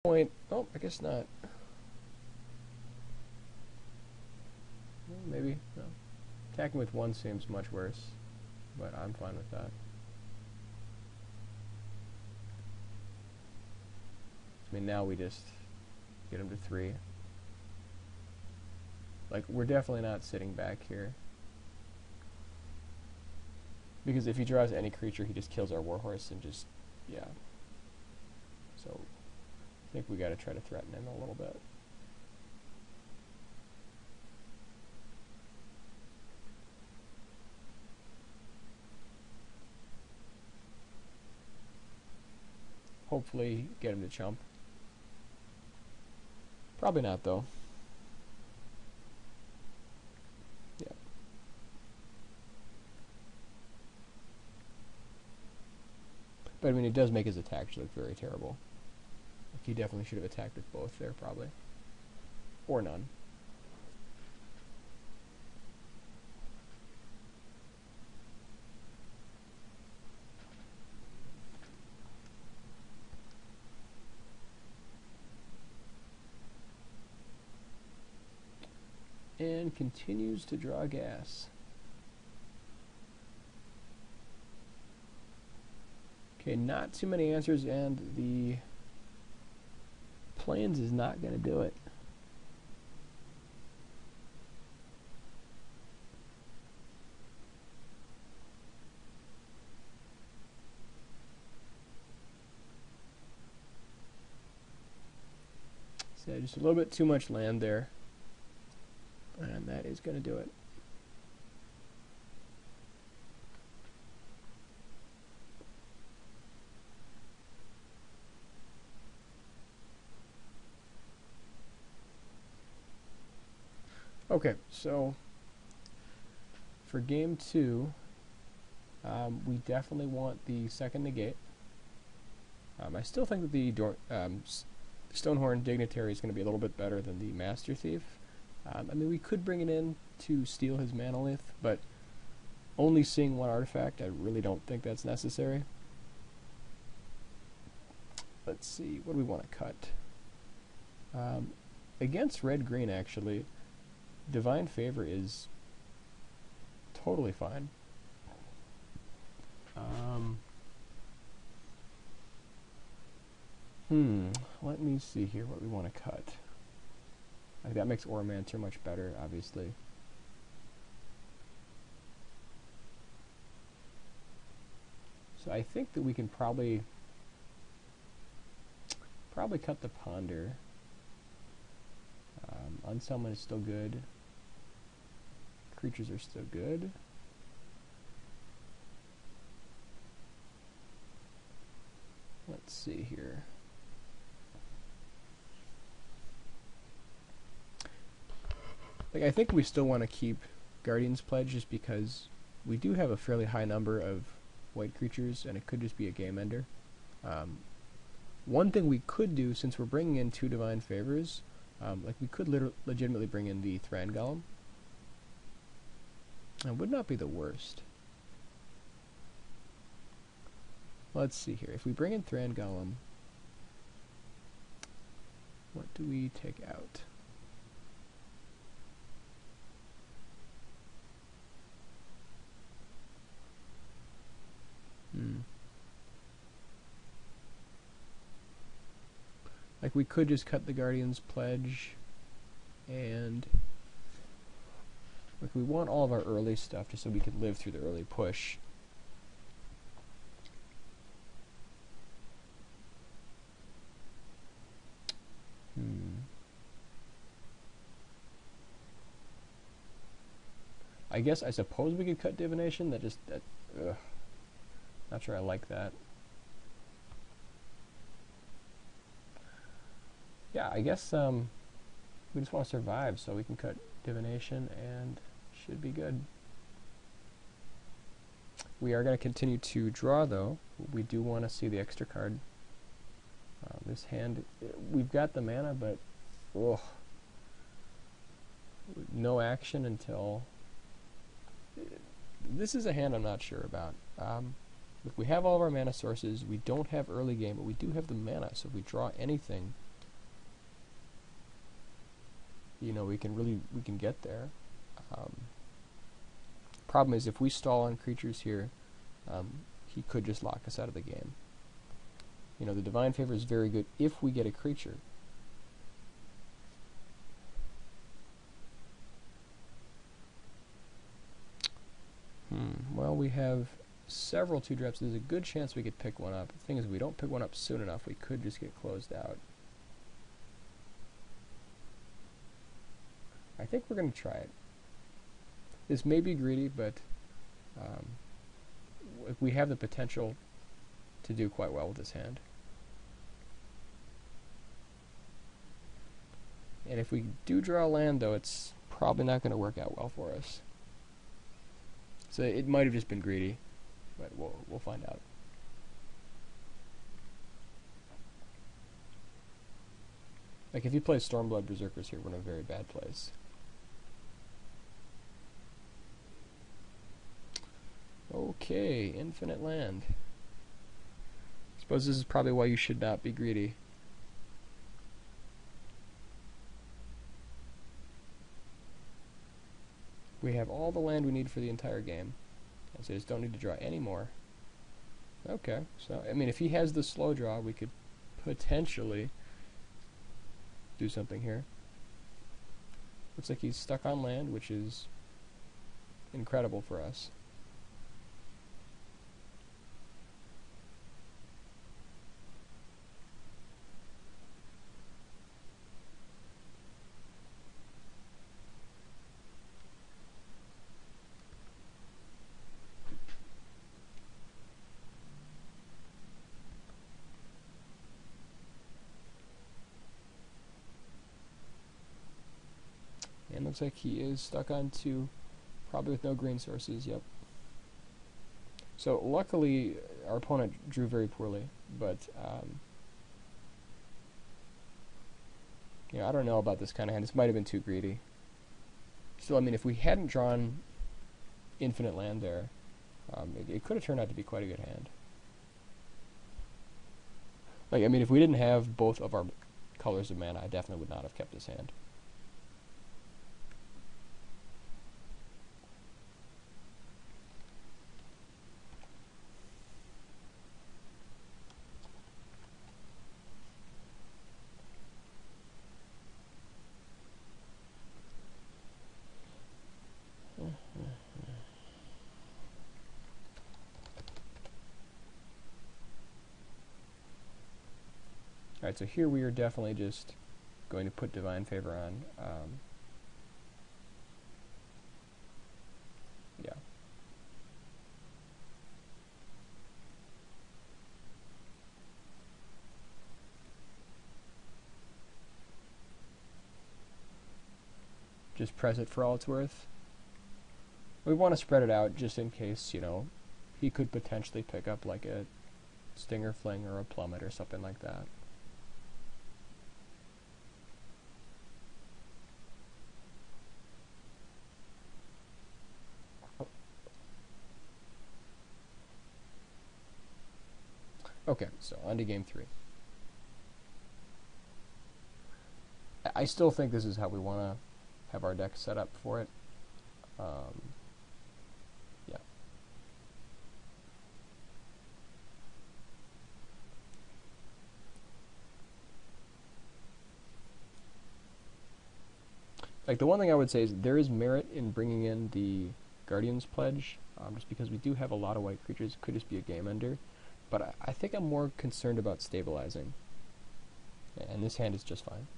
point. Oh, I guess not. Well, maybe. No. Attacking with one seems much worse, but I'm fine with that. I mean, now we just get him to 3. Like, we're definitely not sitting back here. Because if he draws any creature, he just kills our warhorse and just, yeah. So, I think we gotta try to threaten him a little bit. Hopefully get him to chump. Probably not, though. Yeah. But I mean, it does make his attacks look very terrible. Like, he definitely should have attacked with both there, probably. Or none. And continues to draw gas. Okay, not too many answers, and the plains is not going to do it. So just a little bit too much land there. And that is going to do it. Okay, so for game 2, we definitely want the second negate. I still think that the Stonehorn Dignitary is going to be a little bit better than the Master Thief. I mean, we could bring it in to steal his Manolith, but only seeing one artifact, I really don't think that's necessary. Let's see, what do we want to cut? Against red-green, actually, Divine Favor is totally fine. Let me see here what we want to cut. Like, that makes Oromancer much better, obviously. So I think that we can probably cut the Ponder. Unsummon is still good. Creatures are still good. Let's see here. Like, I think we still want to keep Guardian's Pledge just because we do have a fairly high number of white creatures, and it could just be a game ender. One thing we could do, since we're bringing in 2 Divine Favors, like, we could legitimately bring in the Thran Golem. It would not be the worst. Let's see here. If we bring in Thran Golem, what do we take out? Like, we could just cut the Guardian's Pledge, and like, we want all of our early stuff just so we can live through the early push. I guess, I suppose we could cut Divination. Not sure I like that. Yeah, I guess we just want to survive, so we can cut Divination and should be good. We are going to continue to draw, though. We do want to see the extra card. This hand, we've got the mana, but no action until... This is a hand I'm not sure about. Look, we have all of our mana sources. We don't have early game, but we do have the mana, so if we draw anything, we can get there. Problem is, if we stall on creatures here, he could just lock us out of the game. The Divine Favor is very good if we get a creature. Well, we have several 2-drops. There's a good chance we could pick one up. The thing is, if we don't pick one up soon enough, we could just get closed out. I think we're going to try it. This may be greedy, but we have the potential to do quite well with this hand. And if we do draw a land, though, it's probably not going to work out well for us. So it might have just been greedy, but we'll find out. Like, if he plays Stormblood Berserkers here, we're in a very bad place. Okay, infinite land. Suppose this is probably why you should not be greedy. We have all the land we need for the entire game, and so just don't need to draw any more. Okay, so, I mean, if he has the slow draw, we could potentially do something here. Looks like he's stuck on land, which is incredible for us. And looks like he is stuck on 2, probably with no green sources, yep. So luckily, our opponent drew very poorly, but I don't know about this kind of hand. This might have been too greedy. Still, I mean, if we hadn't drawn infinite land there, it could have turned out to be quite a good hand. Like, I mean, if we didn't have both of our colors of mana, I definitely would not have kept this hand. Alright, so here we are definitely just going to put Divine Favor on. Yeah. Just press it for all it's worth. We want to spread it out just in case, he could potentially pick up like a Stinger Fling or a Plummet or something like that. Okay, so on to game 3. I still think this is how we want to have our deck set up for it. Yeah. Like, the one thing I would say is there is merit in bringing in the Guardian's Pledge, just because we do have a lot of white creatures. It could just be a game ender. But I think I'm more concerned about stabilizing. And this hand is just fine.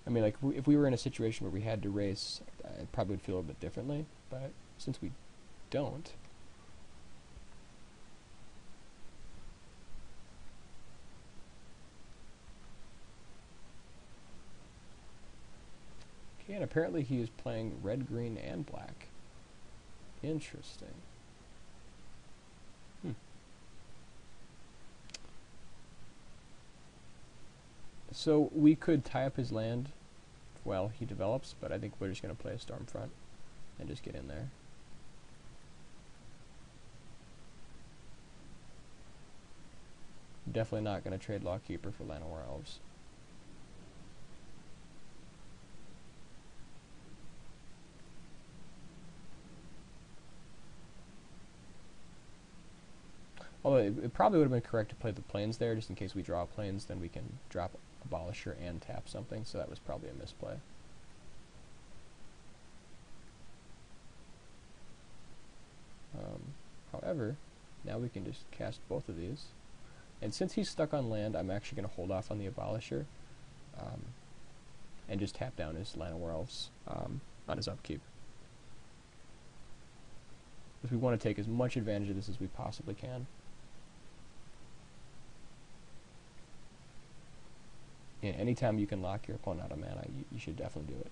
I mean, like, if we were in a situation where we had to race, I probably would feel a bit differently. But since we don't... Okay, and apparently he is playing red, green, and black. Interesting. So we could tie up his land while he develops, but I think we're just going to play a Stormfront and just get in there. Definitely not going to trade Lawkeeper for Llanowar Elves. Although it probably would have been correct to play the plains there, just in case we draw plains, then we can drop Abolisher and tap something, so that was probably a misplay. However, now we can just cast both of these. And since he's stuck on land, I'm actually going to hold off on the Abolisher and just tap down his Llanowar Elves on his upkeep. Because we want to take as much advantage of this as we possibly can. And anytime you can lock your opponent out of mana, you should definitely do it.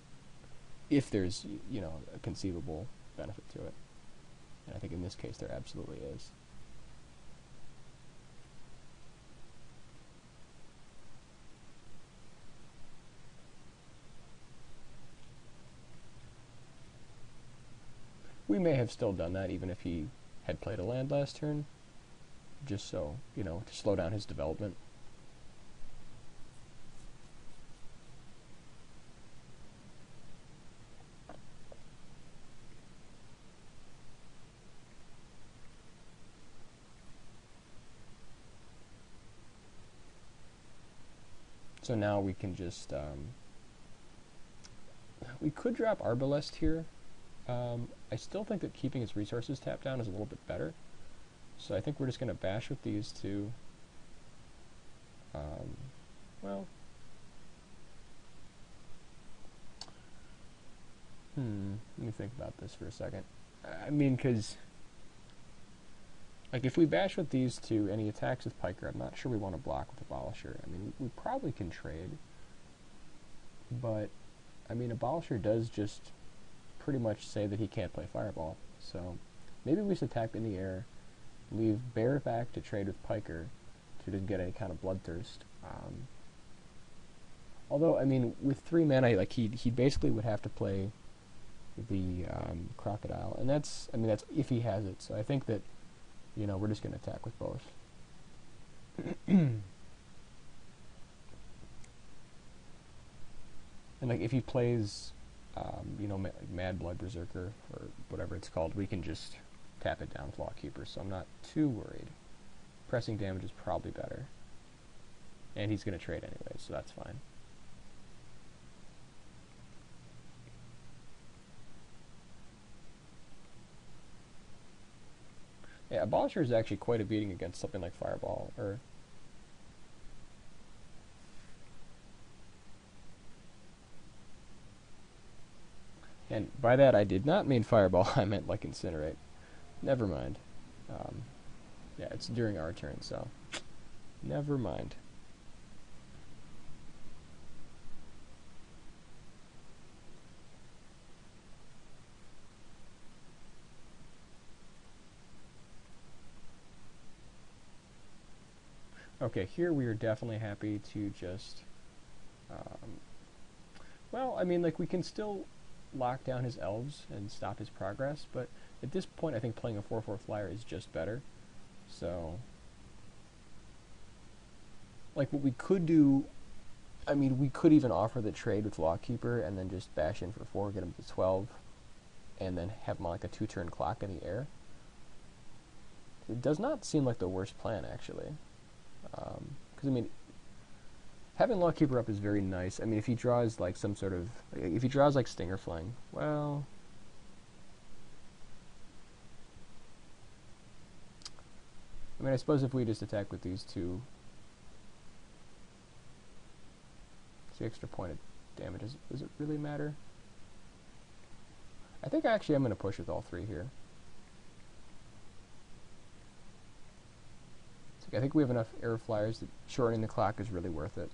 If there's, you know, a conceivable benefit to it. And I think in this case there absolutely is. We may have still done that even if he had played a land last turn, just so, you know, to slow down his development. So now we can just, we could drop Arbalest here. I still think that keeping its resources tapped down is a little bit better. So I think we're just going to bash with these two. Well, let me think about this for a second. I mean, because, like, if we bash with these two and he attacks with Piker, I'm not sure we want to block with Abolisher. I mean, we probably can trade, but, I mean, Abolisher does just pretty much say that he can't play Fireball. So maybe we should attack in the air, leave Bear back to trade with Piker to just get any kind of Bloodthirst. Although, I mean, with 3 mana, like, he basically would have to play the Crocodile, and that's, I mean, that's if he has it. So I think that, you know, we're just going to attack with both. And, like, if he plays, you know, Mad Blood Berserker, or whatever it's called, we can just tap it down with Lawkeeper, so I'm not too worried. Pressing damage is probably better. And he's going to trade anyway, so that's fine. Yeah, Abolisher is actually quite a beating against something like Fireball, or... And by that, I did not mean Fireball, I meant, like, Incinerate. Never mind. Yeah, it's during our turn, so... Never mind. Okay, here we are definitely happy to just... well, I mean, like, we can still lock down his elves and stop his progress, but at this point I think playing a 4/4 flyer is just better. So, like, what we could do, I mean, we could even offer the trade with Lawkeeper and then just bash in for 4, get him to 12, and then have him on, like, a 2-turn clock in the air. It does not seem like the worst plan, actually. Because, I mean, having Lawkeeper up is very nice. I mean, if he draws, like, some sort of... If he draws, like, Stinger Fling, well... I mean, I suppose if we just attack with these two... It's the extra point of damage. Does it really matter? I think actually I'm going to push with all 3 here. I think we have enough air flyers that shortening the clock is really worth it.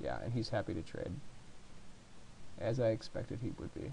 Yeah, and he's happy to trade. As I expected he would be.